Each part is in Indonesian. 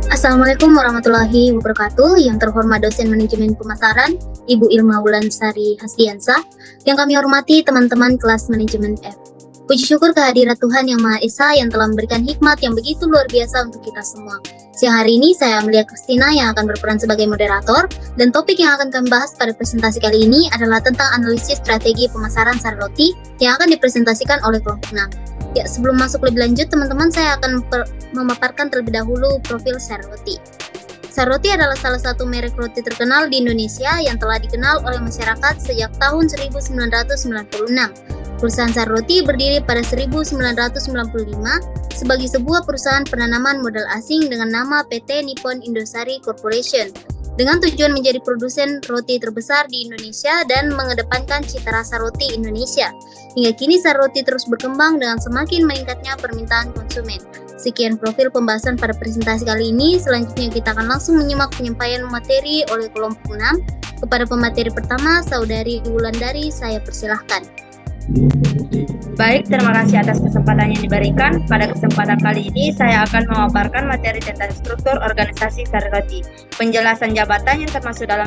Assalamualaikum warahmatullahi wabarakatuh. Yang terhormat dosen manajemen pemasaran, Ibu Ilma Wulansari Hasdiansah. Yang kami hormati teman-teman kelas manajemen F. Puji syukur kehadirat Tuhan Yang Maha Esa yang telah memberikan hikmat yang begitu luar biasa untuk kita semua. Siang hari ini saya Amelia Kristina yang akan berperan sebagai moderator, dan topik yang akan kami bahas pada presentasi kali ini adalah tentang analisis strategi pemasaran sari roti yang akan dipresentasikan oleh kelompok 6. Ya, sebelum masuk lebih lanjut, teman-teman, saya akan memaparkan terlebih dahulu profil sari roti. Sari roti adalah salah satu merek roti terkenal di Indonesia yang telah dikenal oleh masyarakat sejak tahun 1996. Perusahaan sari roti berdiri pada 1995 sebagai sebuah perusahaan penanaman modal asing dengan nama PT Nippon Indosari Corporation, dengan tujuan menjadi produsen roti terbesar di Indonesia dan mengedepankan cita rasa roti Indonesia. Hingga kini sari roti terus berkembang dengan semakin meningkatnya permintaan konsumen. Sekian profil pembahasan pada presentasi kali ini. Selanjutnya kita akan langsung menyimak penyampaian materi oleh kelompok 6. Kepada pemateri pertama, Saudari Wulandari, saya persilahkan. Baik, terima kasih atas kesempatan yang diberikan. Pada kesempatan kali ini, saya akan memaparkan materi tentang struktur organisasi sari roti. Penjelasan jabatan yang termasuk dalam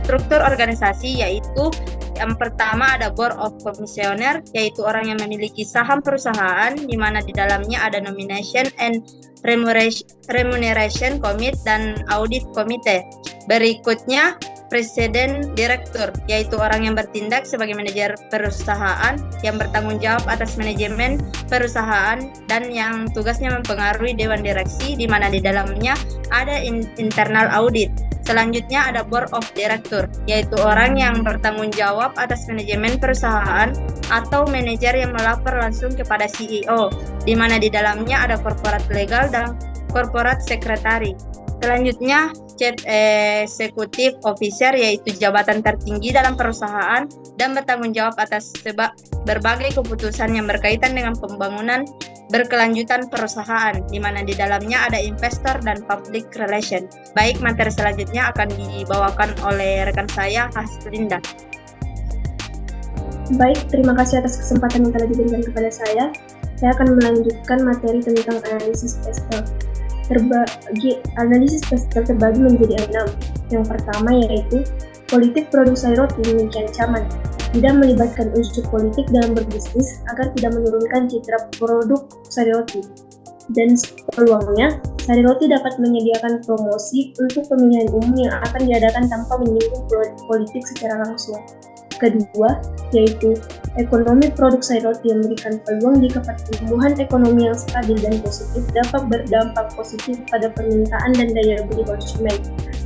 struktur organisasi yaitu yang pertama ada Board of Commissioner, yaitu orang yang memiliki saham perusahaan, di mana di dalamnya ada Nomination and Remuneration Committee dan Audit Committee. Berikutnya Presiden Direktur, yaitu orang yang bertindak sebagai manajer perusahaan yang bertanggung jawab atas manajemen perusahaan dan yang tugasnya mempengaruhi Dewan Direksi, di mana di dalamnya ada internal audit. Selanjutnya ada Board of Director, yaitu orang yang bertanggung jawab atas manajemen perusahaan atau manajer yang melapor langsung kepada CEO, di mana di dalamnya ada Corporate Legal dan Corporate Secretary. Selanjutnya Chief Executive Officer, yaitu jabatan tertinggi dalam perusahaan dan bertanggung jawab atas berbagai keputusan yang berkaitan dengan pembangunan berkelanjutan perusahaan, di mana di dalamnya ada investor dan public relation. Baik, materi selanjutnya akan dibawakan oleh rekan saya, Haslinda. Baik, terima kasih atas kesempatan yang telah diberikan kepada saya. Saya akan melanjutkan materi tentang analisis PESTEL. Analisis PESTEL terbagi menjadi 6. Yang pertama yaitu politik produk sari roti memiliki ancaman, tidak melibatkan unsur politik dalam berbisnis agar tidak menurunkan citra produk sari roti. Dan peluangnya, sari roti dapat menyediakan promosi untuk pemilihan umum yang akan diadakan tanpa menyinggung politik secara langsung. Kedua, yaitu ekonomi produk sari roti yang memberikan peluang jika pertumbuhan ekonomi yang stabil dan positif dapat berdampak positif pada permintaan dan daya beli konsumen.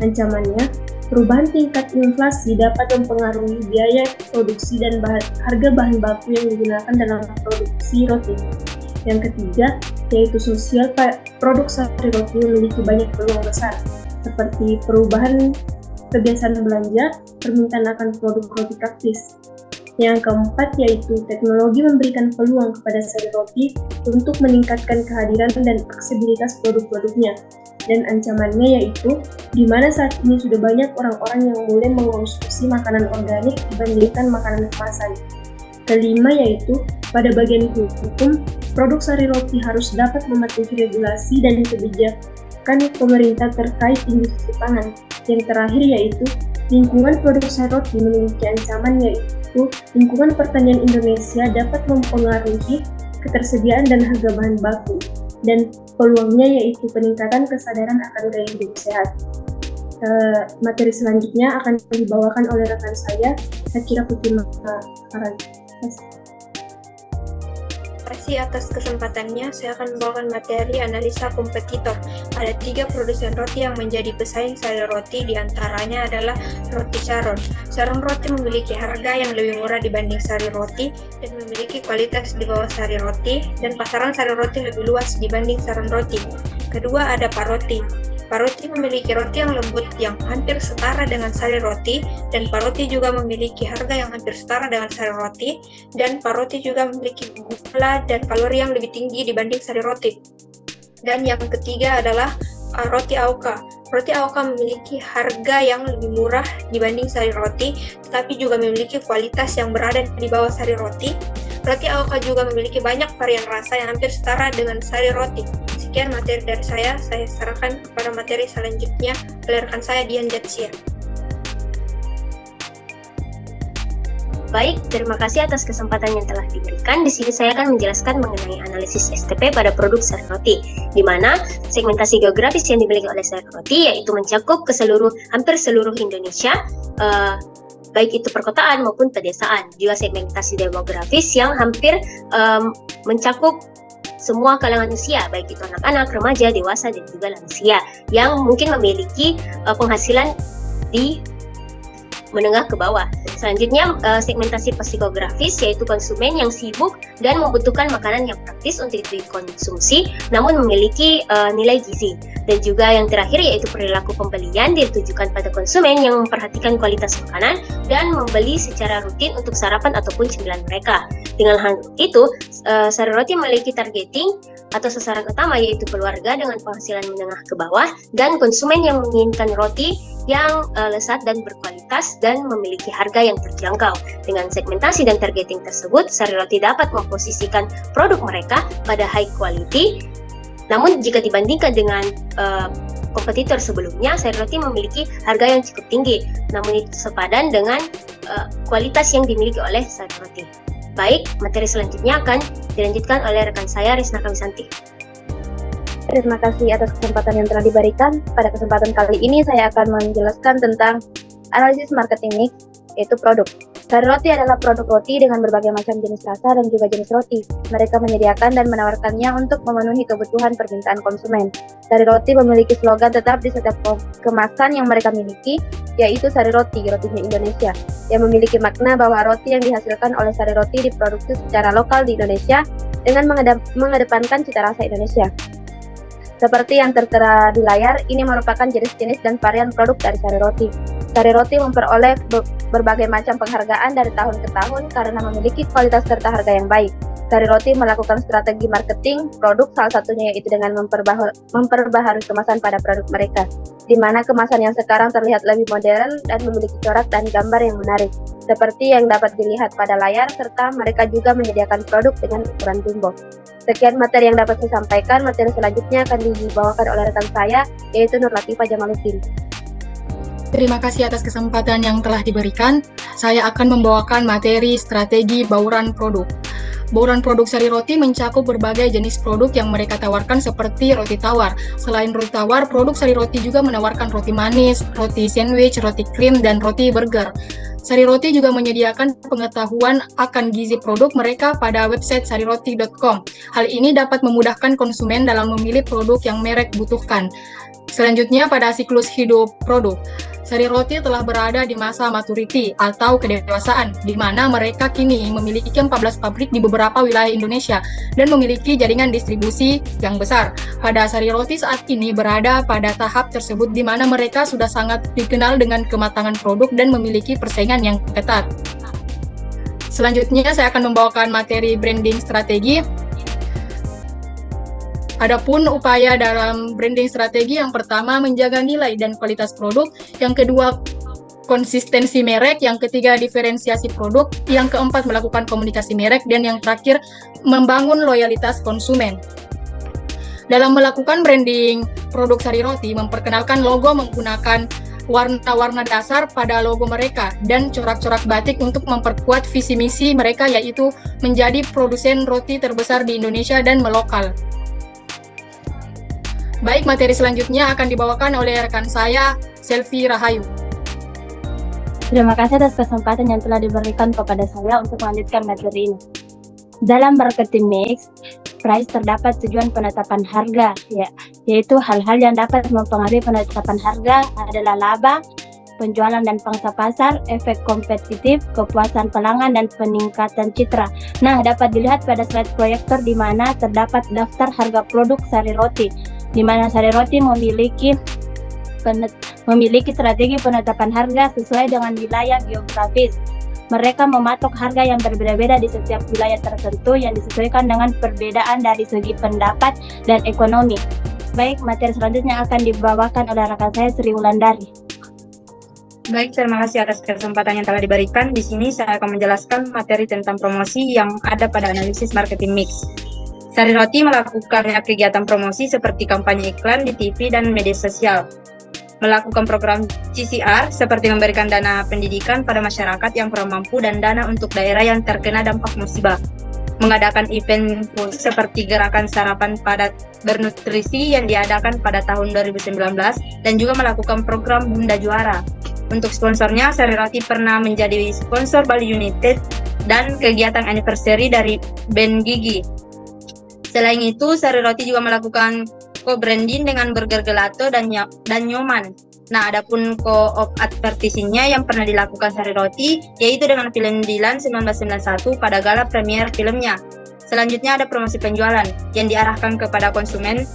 Ancamannya, perubahan tingkat inflasi dapat mempengaruhi biaya produksi dan harga bahan baku yang digunakan dalam produksi roti. Yang ketiga, yaitu sosial produk sari roti memiliki banyak peluang besar, seperti perubahan kebiasaan belanja, permintaan akan produk roti praktis. Yang keempat yaitu teknologi memberikan peluang kepada sari roti untuk meningkatkan kehadiran dan aksesibilitas produk-produknya. Dan ancamannya yaitu di mana saat ini sudah banyak orang-orang yang mulai mengkonsumsi makanan organik dibandingkan makanan kemasan. Kelima yaitu pada bagian hukum, produk sari roti harus dapat mematuhi regulasi dan kebijakan pemerintah terkait industri pangan. Yang terakhir yaitu lingkungan produk sari roti memiliki ancaman, yaitu lingkungan pertanian Indonesia dapat mempengaruhi ketersediaan dan harga bahan baku, dan peluangnya yaitu peningkatan kesadaran akan gaya hidup sehat. Materi selanjutnya akan dibawakan oleh rekan saya kira Fatima Farhan. Terima kasih atas kesempatannya. Saya akan membawakan materi analisa kompetitor. Ada 3 produsen roti yang menjadi pesaing sari roti, diantaranya adalah roti Sharon. Sharon roti memiliki harga yang lebih murah dibanding sari roti dan memiliki kualitas di bawah sari roti, dan pasaran sari roti lebih luas dibanding Sharon roti. Kedua ada Pak Roti. Pak Roti memiliki roti yang lembut yang hampir setara dengan sari roti, dan Pak Roti juga memiliki harga yang hampir setara dengan sari roti, dan Pak Roti juga memiliki gula dan kalori yang lebih tinggi dibanding sari roti. Dan yang ketiga adalah roti Auka. Roti Auka memiliki harga yang lebih murah dibanding sari roti, tetapi juga memiliki kualitas yang berada di bawah sari roti. Roti Auka juga memiliki banyak varian rasa yang hampir setara dengan sari roti. Sekian materi dari saya serahkan kepada materi selanjutnya oleh rekan saya Dian Jatsia. Baik, terima kasih atas kesempatan yang telah diberikan. Di sini saya akan menjelaskan mengenai analisis STP pada produk sari roti, di mana segmentasi geografis yang dimiliki oleh sari roti yaitu mencakup hampir seluruh Indonesia, baik itu perkotaan maupun pedesaan. Juga segmentasi demografis yang hampir mencakup semua kalangan usia, baik itu anak-anak, remaja, dewasa, dan juga lansia, yang mungkin memiliki penghasilan di menengah ke bawah. Selanjutnya segmentasi psikografis yaitu konsumen yang sibuk dan membutuhkan makanan yang praktis untuk dikonsumsi namun memiliki nilai gizi. Dan juga yang terakhir yaitu perilaku pembelian ditujukan pada konsumen yang memperhatikan kualitas makanan dan membeli secara rutin untuk sarapan ataupun cemilan mereka. Dengan hal itu, sari roti memiliki targeting atau sasaran utama yaitu keluarga dengan penghasilan menengah ke bawah dan konsumen yang menginginkan roti yang lezat dan berkualitas dan memiliki harga yang terjangkau. Dengan segmentasi dan targeting tersebut, sari roti dapat memposisikan produk mereka pada high quality. Namun jika dibandingkan dengan kompetitor sebelumnya, sari roti memiliki harga yang cukup tinggi, namun itu sepadan dengan kualitas yang dimiliki oleh sari roti. Baik, materi selanjutnya akan dilanjutkan oleh rekan saya Risna Kamisanti. Terima kasih atas kesempatan yang telah diberikan. Pada kesempatan kali ini saya akan menjelaskan tentang analisis marketing mix, yaitu produk. Sari roti adalah produk roti dengan berbagai macam jenis rasa dan juga jenis roti. Mereka menyediakan dan menawarkannya untuk memenuhi kebutuhan permintaan konsumen. Sari roti memiliki slogan tetap di setiap kemasan yang mereka miliki, yaitu sari roti, rotinya Indonesia, yang memiliki makna bahwa roti yang dihasilkan oleh sari roti diproduksi secara lokal di Indonesia dengan mengedepankan cita rasa Indonesia. Seperti yang tertera di layar, ini merupakan jenis-jenis dan varian produk dari sari roti. Sari roti memperoleh berbagai macam penghargaan dari tahun ke tahun karena memiliki kualitas serta harga yang baik. Sari roti melakukan strategi marketing produk, salah satunya yaitu dengan memperbaharui kemasan pada produk mereka, di mana kemasan yang sekarang terlihat lebih modern dan memiliki corak dan gambar yang menarik, seperti yang dapat dilihat pada layar, serta mereka juga menyediakan produk dengan ukuran jumbo. Sekian materi yang dapat saya sampaikan. Materi selanjutnya akan dibawakan oleh rekan saya, yaitu Nur Latifah Jamaluddin. Terima kasih atas kesempatan yang telah diberikan. Saya akan membawakan materi strategi bauran produk. Bauran produk sari roti mencakup berbagai jenis produk yang mereka tawarkan seperti roti tawar. Selain roti tawar, produk sari roti juga menawarkan roti manis, roti sandwich, roti krim, dan roti burger. Sari roti juga menyediakan pengetahuan akan gizi produk mereka pada website sariroti.com. Hal ini dapat memudahkan konsumen dalam memilih produk yang merek butuhkan. Selanjutnya pada siklus hidup produk. Sari roti telah berada di masa maturity atau kedewasaan, di mana mereka kini memiliki 14 pabrik di beberapa wilayah Indonesia dan memiliki jaringan distribusi yang besar. Pada sari roti saat ini berada pada tahap tersebut di mana mereka sudah sangat dikenal dengan kematangan produk dan memiliki persaingan yang ketat. Selanjutnya saya akan membawakan materi branding strategi. Adapun upaya dalam branding strategi, yang pertama menjaga nilai dan kualitas produk, yang kedua konsistensi merek, yang ketiga diferensiasi produk, yang keempat melakukan komunikasi merek, dan yang terakhir membangun loyalitas konsumen. Dalam melakukan branding produk sari roti, memperkenalkan logo menggunakan warna-warna dasar pada logo mereka dan corak-corak batik untuk memperkuat visi misi mereka, yaitu menjadi produsen roti terbesar di Indonesia dan melokal. Baik, materi selanjutnya akan dibawakan oleh rekan saya, Selvi Rahayu. Terima kasih atas kesempatan yang telah diberikan kepada saya untuk melanjutkan materi ini. Dalam marketing mix, price terdapat tujuan penetapan harga, yaitu hal-hal yang dapat mempengaruhi penetapan harga adalah laba, penjualan dan pangsa pasar, efek kompetitif, kepuasan pelanggan, dan peningkatan citra. Nah, dapat dilihat pada slide proyektor di mana terdapat daftar harga produk sari roti, di mana sari roti memiliki strategi penetapan harga sesuai dengan wilayah geografis. Mereka mematok harga yang berbeda-beda di setiap wilayah tertentu yang disesuaikan dengan perbedaan dari segi pendapat dan ekonomi. Baik, materi selanjutnya akan dibawakan oleh rekan saya Sri Wulandari. Baik, terima kasih atas kesempatan yang telah diberikan. Di sini saya akan menjelaskan materi tentang promosi yang ada pada analisis marketing mix. Sari Roti melakukan kegiatan promosi seperti kampanye iklan di TV dan media sosial, melakukan program CCR seperti memberikan dana pendidikan pada masyarakat yang kurang mampu dan dana untuk daerah yang terkena dampak musibah, mengadakan event khusus seperti gerakan sarapan padat bernutrisi yang diadakan pada tahun 2019, dan juga melakukan program Bunda Juara. Untuk sponsornya, Sari Roti pernah menjadi sponsor Bali United dan kegiatan anniversary dari band Gigi. Selain itu, Sari Roti juga melakukan co-branding dengan Burger Gelato dan Nyoman. Nah, adapun co-op advertisingnya yang pernah dilakukan Sari Roti, yaitu dengan film Dilan 1991 pada gala premier filmnya. Selanjutnya ada promosi penjualan yang diarahkan kepada konsumen,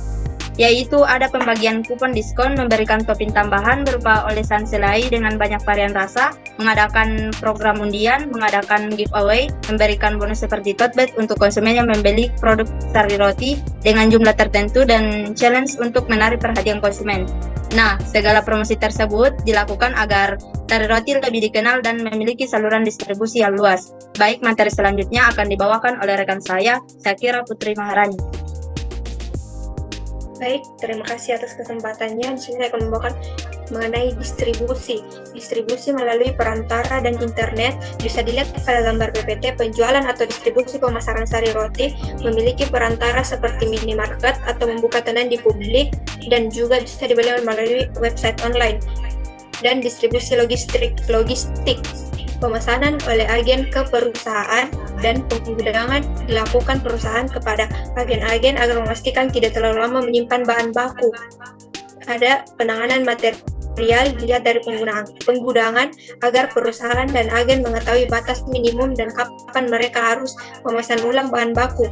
yaitu ada pembagian kupon diskon, memberikan topping tambahan berupa olesan selai dengan banyak varian rasa, mengadakan program undian, mengadakan giveaway, memberikan bonus seperti tote bag untuk konsumen yang membeli produk Sari Roti dengan jumlah tertentu, dan challenge untuk menarik perhatian konsumen. Nah, segala promosi tersebut dilakukan agar Sari Roti lebih dikenal dan memiliki saluran distribusi yang luas. Baik, materi selanjutnya akan dibawakan oleh rekan saya, Syakira Putri Maharani. Baik, terima kasih atas kesempatannya. Di sini saya akan membawakan mengenai distribusi. Distribusi melalui perantara dan internet bisa dilihat pada gambar PPT. Penjualan atau distribusi pemasaran Sari Roti memiliki perantara seperti minimarket atau membuka tenan di publik, dan juga bisa dibeli melalui website online. Dan distribusi logistik pemesanan oleh agen ke perusahaan, dan penggudangan dilakukan perusahaan kepada agen-agen agar memastikan tidak terlalu lama menyimpan bahan baku. Ada penanganan material dilihat dari penggudangan agar perusahaan dan agen mengetahui batas minimum dan kapan mereka harus memesan ulang bahan baku.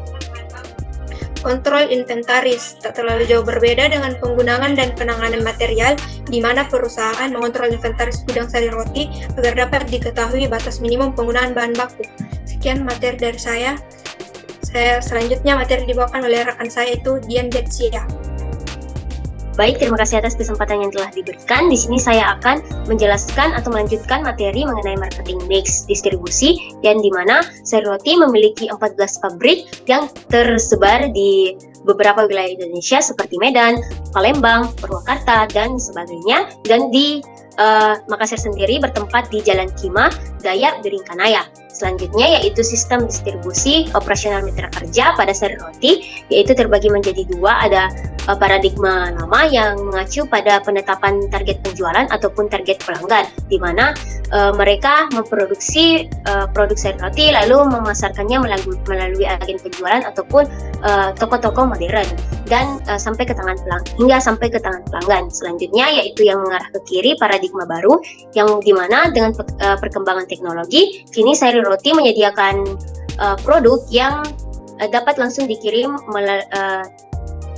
Kontrol inventaris tak terlalu jauh berbeda dengan penggunaan dan penanganan material, di mana perusahaan mengontrol inventaris gudang Sari Roti agar dapat diketahui batas minimum penggunaan bahan baku. Sekian materi dari saya. Selanjutnya materi dibawakan oleh rekan saya, itu Dian Jetsia. Baik, terima kasih atas kesempatan yang telah diberikan. Di sini saya akan menjelaskan atau melanjutkan materi mengenai marketing mix distribusi, yang di mana Sari Roti memiliki 14 pabrik yang tersebar di beberapa wilayah Indonesia seperti Medan, Palembang, Purwakarta, dan sebagainya. Dan di Makassar sendiri bertempat di Jalan Kima, Gaya, Beringkanaya. Selanjutnya yaitu sistem distribusi operasional mitra kerja pada Sari Roti, yaitu terbagi menjadi dua. Ada paradigma lama yang mengacu pada penetapan target penjualan ataupun target pelanggan, di mana mereka memproduksi produk Sari Roti lalu memasarkannya melalui agen penjualan ataupun toko-toko modern, dan sampai ke tangan pelanggan. Selanjutnya yaitu yang mengarah ke kiri, paradigma baru, yang dimana dengan perkembangan teknologi, kini Sari Roti menyediakan produk yang dapat langsung dikirim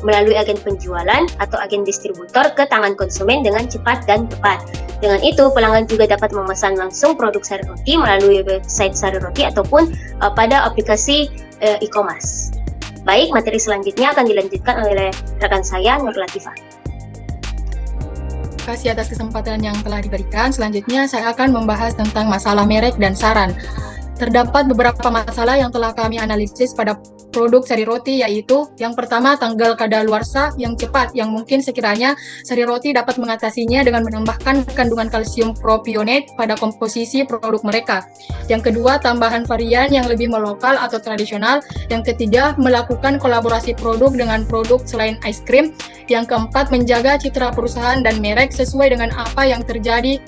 melalui agen penjualan atau agen distributor ke tangan konsumen dengan cepat dan tepat. Dengan itu, pelanggan juga dapat memesan langsung produk Sari Roti melalui website Sari Roti ataupun pada aplikasi e-commerce. Baik, materi selanjutnya akan dilanjutkan oleh rekan saya, Nur Latifah. Terima kasih atas kesempatan yang telah diberikan. Selanjutnya saya akan membahas tentang masalah merek dan saran. Terdapat beberapa masalah yang telah kami analisis pada produk Sari Roti, yaitu yang pertama, tanggal kadaluarsa yang cepat, yang mungkin sekiranya Sari Roti dapat mengatasinya dengan menambahkan kandungan kalsium propionate pada komposisi produk mereka. Yang kedua, tambahan varian yang lebih melokal atau tradisional. Yang ketiga, melakukan kolaborasi produk dengan produk selain es krim. Yang keempat, menjaga citra perusahaan dan merek sesuai dengan apa yang terjadi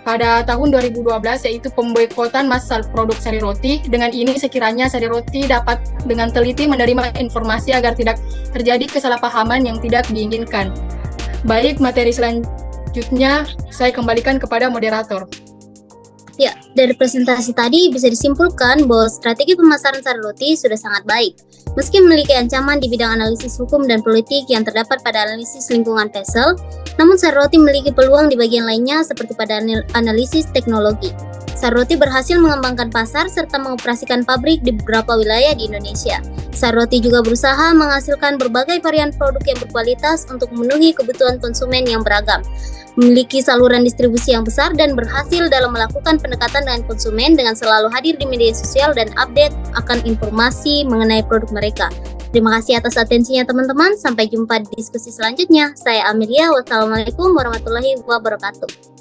pada tahun 2012, yaitu pemboikotan massal produk Sari Roti. Dengan ini sekiranya Sari Roti dapat dengan teliti menerima informasi agar tidak terjadi kesalahpahaman yang tidak diinginkan. Baik, materi selanjutnya saya kembalikan kepada moderator. Ya, dari presentasi tadi bisa disimpulkan bahwa strategi pemasaran Sari Roti sudah sangat baik. Meski memiliki ancaman di bidang analisis hukum dan politik yang terdapat pada analisis lingkungan PESEL, namun Sari Roti memiliki peluang di bagian lainnya seperti pada analisis teknologi. Sari Roti berhasil mengembangkan pasar serta mengoperasikan pabrik di beberapa wilayah di Indonesia. Sari Roti juga berusaha menghasilkan berbagai varian produk yang berkualitas untuk memenuhi kebutuhan konsumen yang beragam. Memiliki saluran distribusi yang besar dan berhasil dalam melakukan pendekatan dengan konsumen dengan selalu hadir di media sosial dan update akan informasi mengenai produk mereka. Terima kasih atas atensinya teman-teman. Sampai jumpa di diskusi selanjutnya. Saya Amelia. Wassalamualaikum warahmatullahi wabarakatuh.